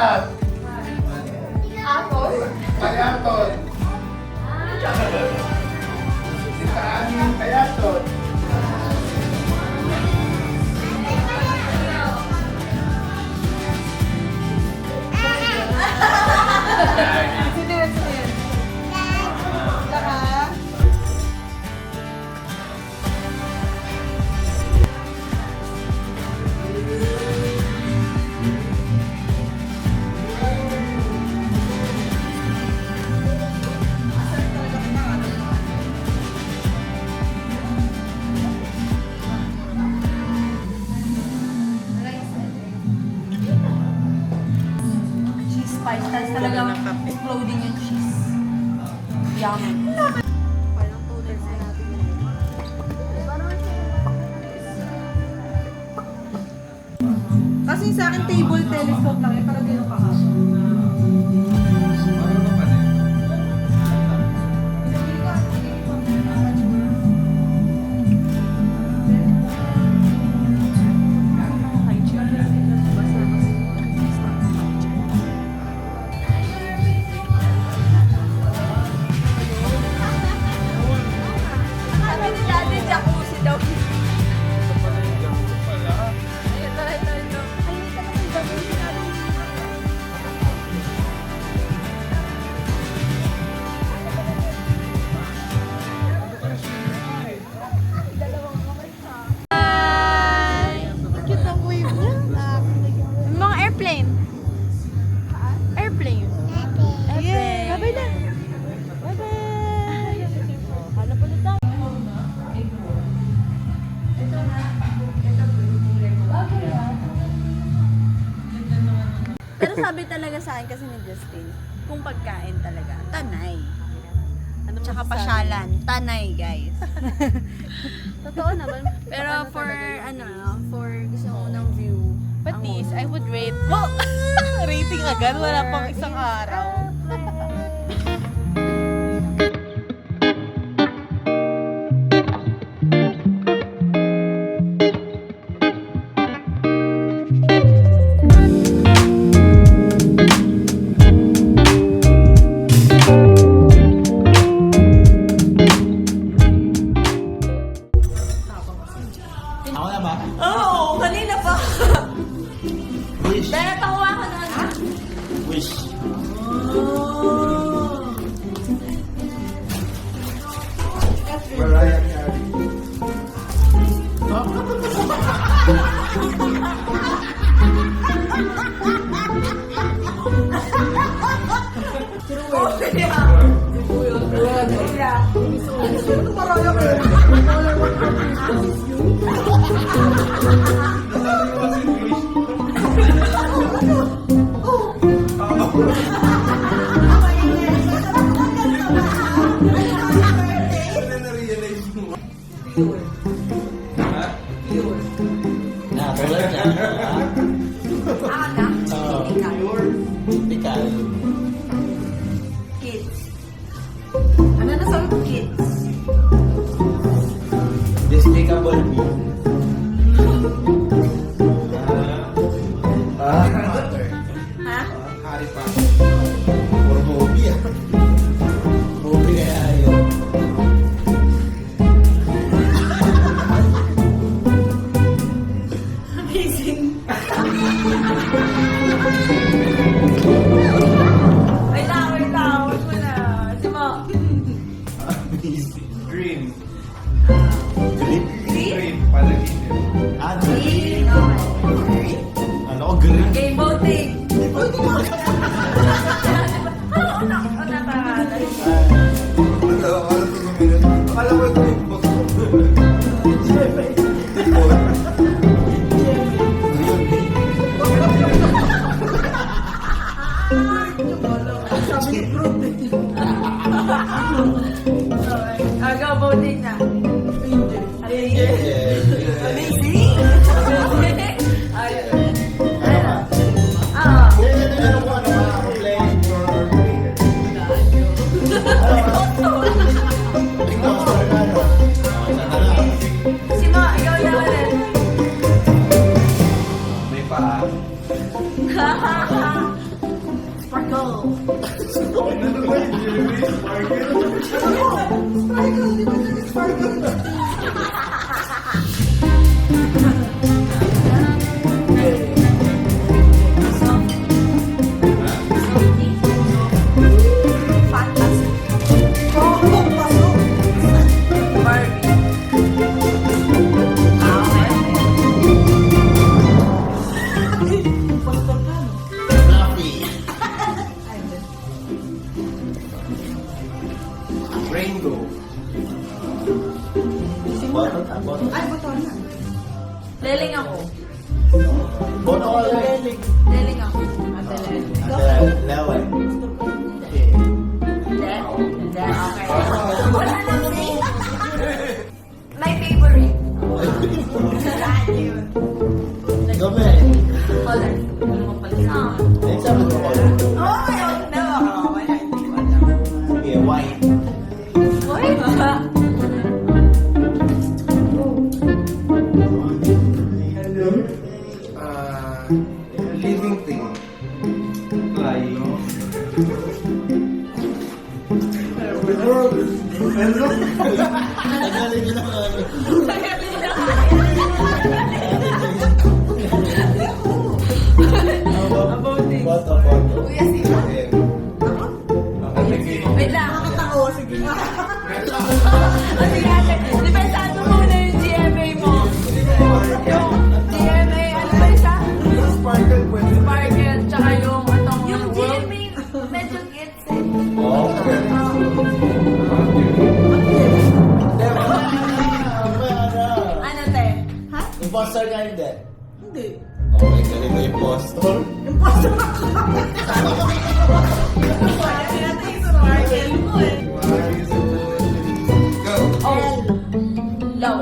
Payat. Apple? Payatot. Si Tani Payatot. Sino yun? Laka? Cheese spice. Tapos talagang exploding yung cheese. Yum. Parang total sa natin. Kasi sa akin table telescope lang yun. Parang gano'n kahapon. Sabi ni Daddy, jacuzzi daw. Ito. Ay, hindi ka naman jacuzzi natin. Hi! Cute ang wave niya. Mga airplane. Airplane. Airplane. Bye-bye na. Bye-bye. Hala pala tayo. Pero sabi talaga sa akin kasi ni Justin, kung pagkain talaga, tanay. Ano tsaka pasyalan, tanay guys. Totoo naman. Pero for for gusto mo ng view, Patis, I would rate. oh, rating agad, wala pang isang araw. Ako na ba? Oo, kanina pa. Wish. Pero tawa ko na. Wish. Mariah Carey. Tulad niya. Typical. Kids. Ano na sabi ko, kids? Despicable Me. Ha? Harry Potter. Or movie ah. Movie kaya yun. Amazing. Wait lang. Huwag mo na. Simo. Amazing. Green. Green? Green. Palagin. Ah, green. Ano ko green? Okay, voting. Akala ko ito yung book. Go, voting na. Yes. Amazing. Ayun. Ano ka? Ah. Kaya tinanong ko ano ka ako playing for creator. Imposter na ano? Sana lang. Simo, ikaw na ulit. May paa. Sparkle! Ano ba yun? Jeremy? Sparkle? Sparkle, di ba yung sparkle? Fluffy. Rainbow. Bottle. Ay, buto na. Leling ako. Bottle. Leling ako. Adele. Lewan. Hindi. Hindi. Okay. Wala nang say. My favorite. Gabi. Color. Ano mo pala sa akin? Next time, ano ko? Oh, ayun na. Wala, hindi ko alam. Sige, white. Uy! Living thing. Flying. The world. Tagalin nyo na kami. Bottle. Kuya, sino? Wait lang. Nakakatawa, sige. Sige ate, depensado muna yung GMA mo. Yung GMA, ano ba isa? Sparkle pwede. Sparkle, tsaka yung atong Yung world. GMA, medyo gets eh. Oh, okay. Ano te? Ha? Imposter ka hindi. Hindi. Okay, galing na imposter. Imposter ako. Kaya natin yung sparkle mo eh. Go. Oh. Low.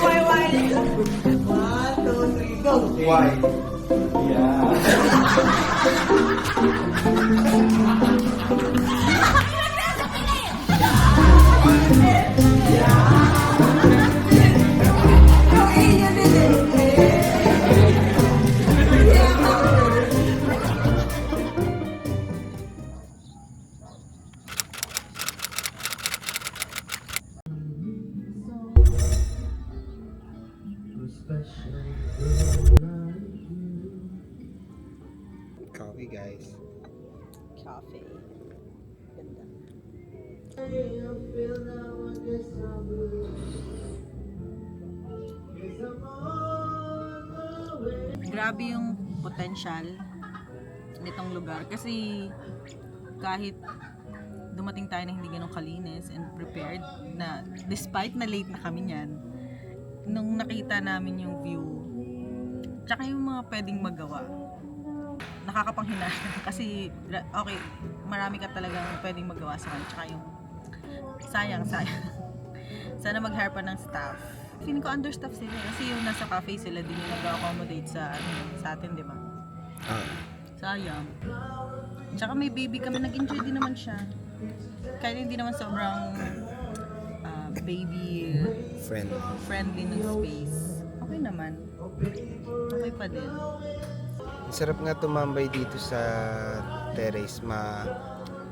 One, two, three, go. One, two, three, go. Why? Yeah. Coffee, guys. Coffee. Ganda. Grabe yung potential nitong lugar kasi kahit dumating tayo na hindi ganun kalinis and prepared na despite na late na kami niyan, nung nakita namin yung view tsaka yung mga pwedeng magawa, nakakapanghinayang kasi okay, marami ka talagang pwedeng magawa sa kanya, tsaka yung sayang sana mag-hire pa ng staff. Feeling ko understaff sila kasi yung nasa cafe sila din yung nag-accommodate sa atin, di ba? Sayang. Tsaka may baby kami, nag-enjoy din naman siya. Kahit hindi naman sobrang baby friendly ng space. Okay naman. Okay pa din. Sarap nga tumambay dito sa terrace,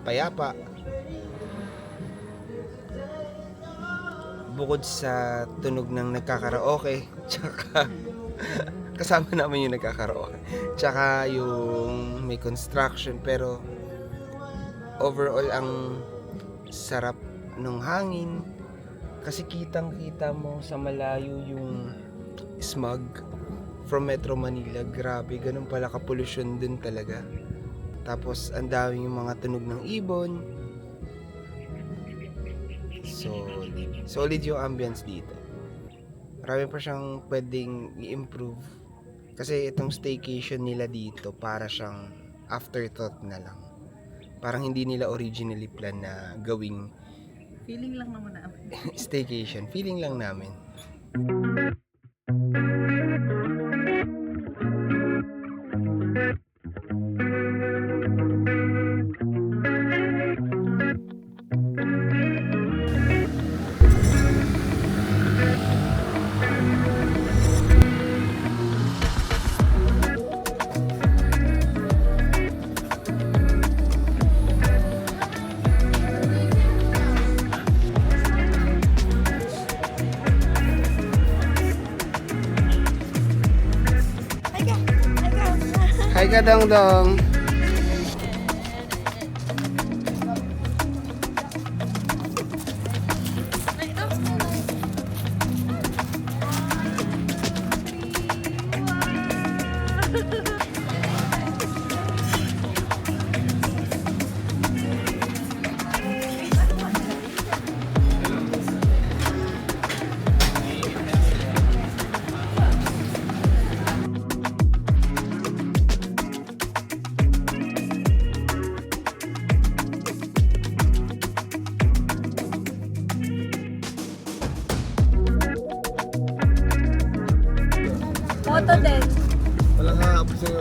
payapa. Bukod sa tunog ng nagkakaraoke, tsaka kasama namin yung nagkakaraoke, tsaka yung may construction, pero overall ang sarap ng hangin kasi kitang-kita mo sa malayo yung smog from Metro Manila. Grabe, ganun pala ka-pollution din talaga. Tapos ang daming yung mga tunog ng ibon. Solid yung ambience dito. Marami pa siyang pwedeng i-improve. Kasi itong staycation nila dito para siyang afterthought na lang. Parang hindi nila originally plan na gawing Feeling lang naman namin. staycation. Feeling lang namin. Hi ka dong dong. Photo din. Walang hahabol sa'yo.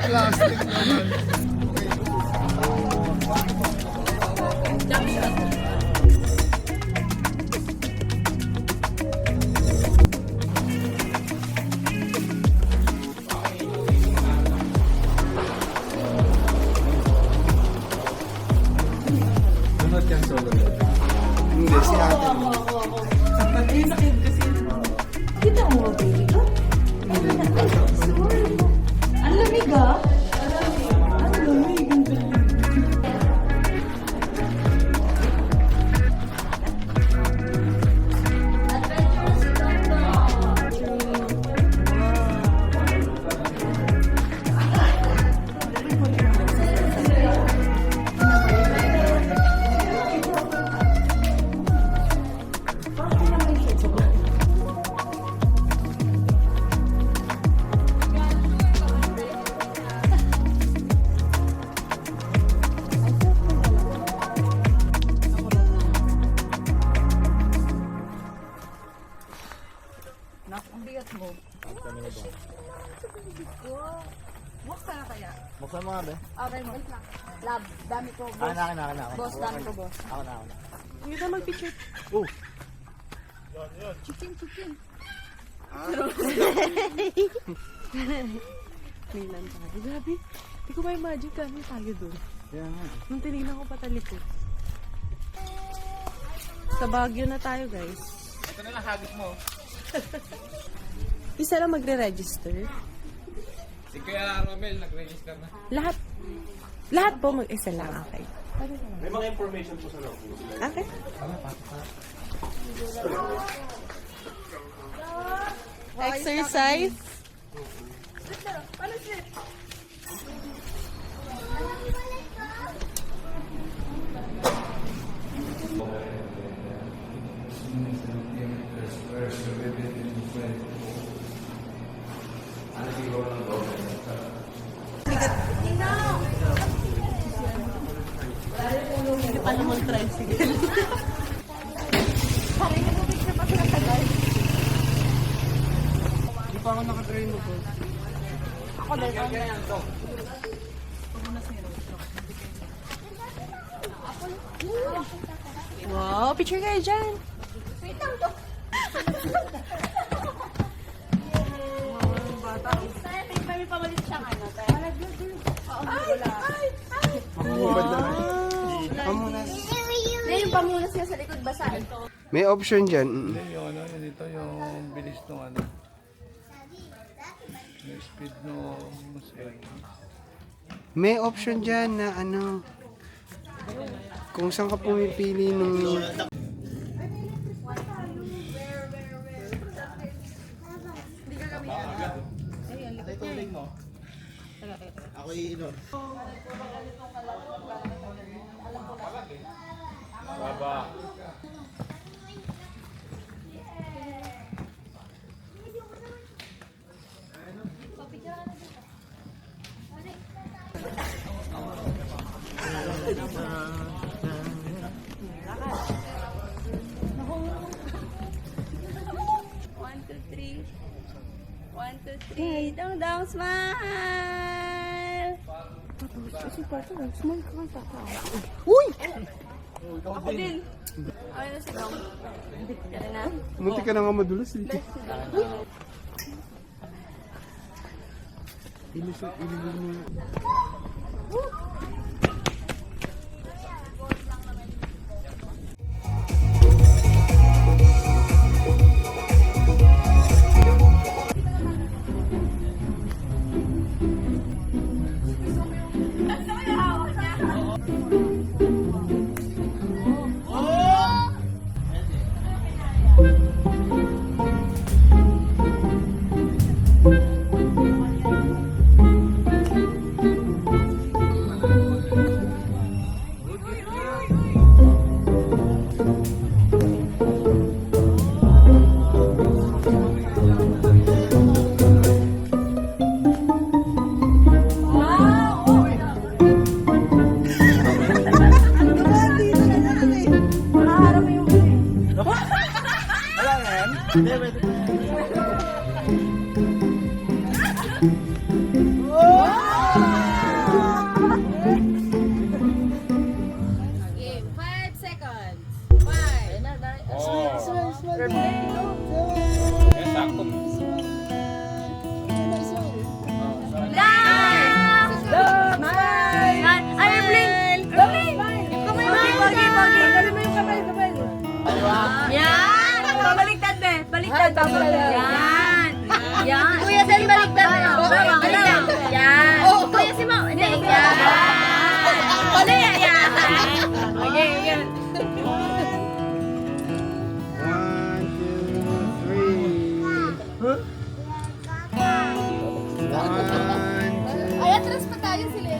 Plastic naman. Sunod yan solo. Hindi, si ate. Kita mo, baby ko? Ang lamig ah. Ang lamig. Ang bigat mo. Walk ka na kaya? Buksan mo nga, be. Okay mo. Lab, dami ko. Akin na. Boss, dami ko, boss. Ako na. Hindi ka mag-picture. Oh! Chicken. Milan tayo. Grabe. Hindi ko ma-imagine kami tayo doon. Kaya nga. Nung tinignan ko patalikod. Sa Baguio na tayo, guys. Ito na lang hagis mo. Isa lang magre-register. Si Kuya Romel, nag-register na. Lahat po mag-isa lang. Okay. May mga information po sa loob. Okay. Exercise. Hindi pa naman tricycle. Hindi pa ako nakatrain mo po. Wow, picture kayo dyan. Yung pamunas niya sa likod, basahin. May option dyan. Hindi, yung ano, yun ito, yung bilis ng ano. Yung speed no muscle. May option dyan na ano, Kung saan ka pumipili nung... Ako iinom. One, two, three. One, two, three. Dong, dong, smile! Ako din. Ay, na si Dong. Yan na. Munti ka na nga madulas dito. Okay, 5 seconds. 5. Ay, blink! Blink! Kamay mo! Pogi! Kamay mo yung kamay! Yan! Baliktad, be! Baliktad! Yan! Yan! Kuya, dahil baliktad na yun! Yan! Kuya, si Mao! Hindi! Yan! Kuya, yan! Okay, yan! 1, 2, 3. Ay, atras pa tayo sila.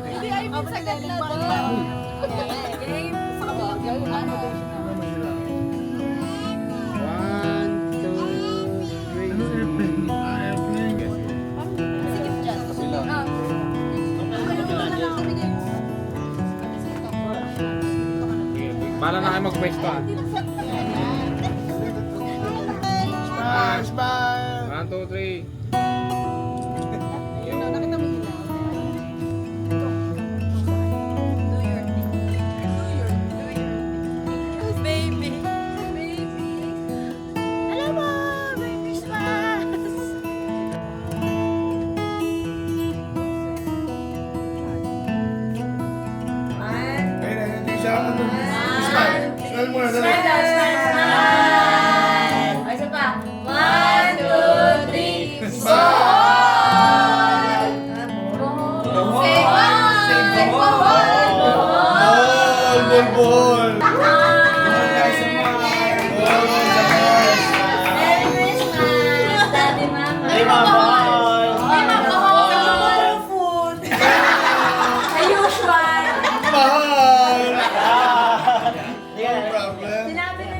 Hindi, ay, may sagad na doon. Game. Bala na kayo mag-pwesto ah. One, two, three. Baby. Baby. Alam mo, Merry Christmas! Hindi siya ako dun. Smile. Smile muna, dali. Ay, isa pa. 1, 2, 3. Say ball! Bol, bol. Merry Christmas, Daddy Mama. Hey, Mama. Hey, Mama. Food. As usual. Mahal. No problem. Sinabi na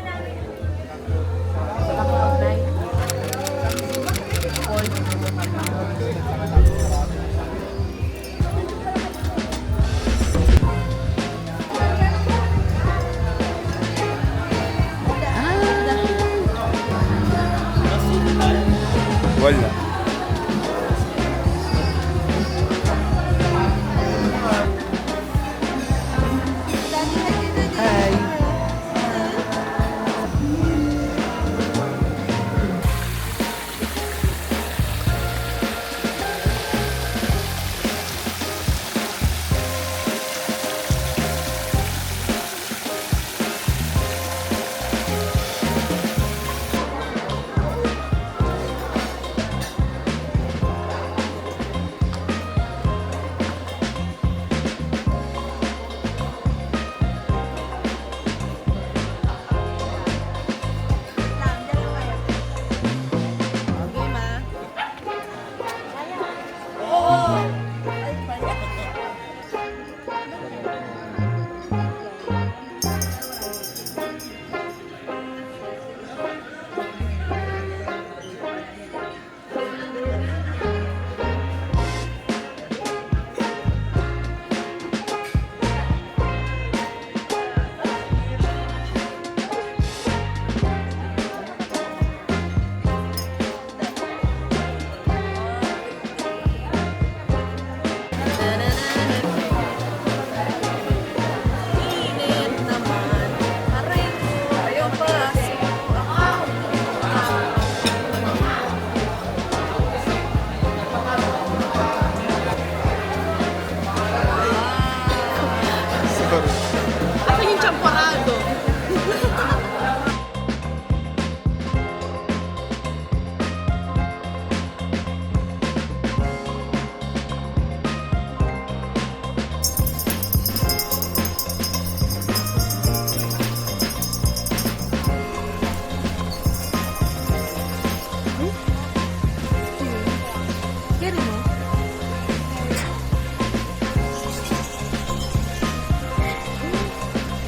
Kiri mo?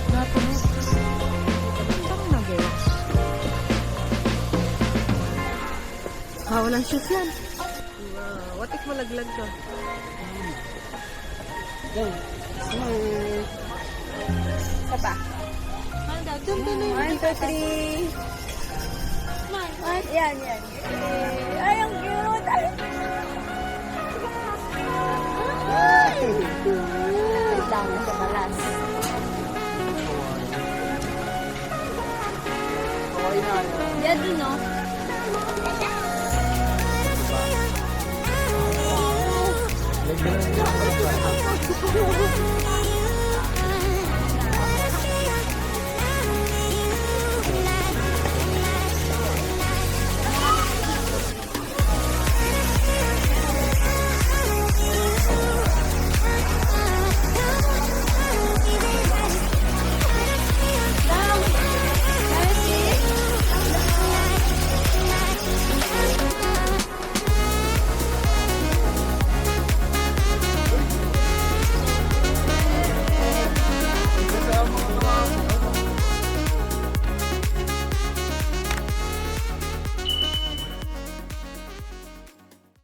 Natunog. Parang nagawa. Walang shoot yan. What if malaglag ka? Isa pa. One, two, three. One, yan. Ay, ang cute! Ay! Wait lang, nasa balas. Yan din, no? Nag-grand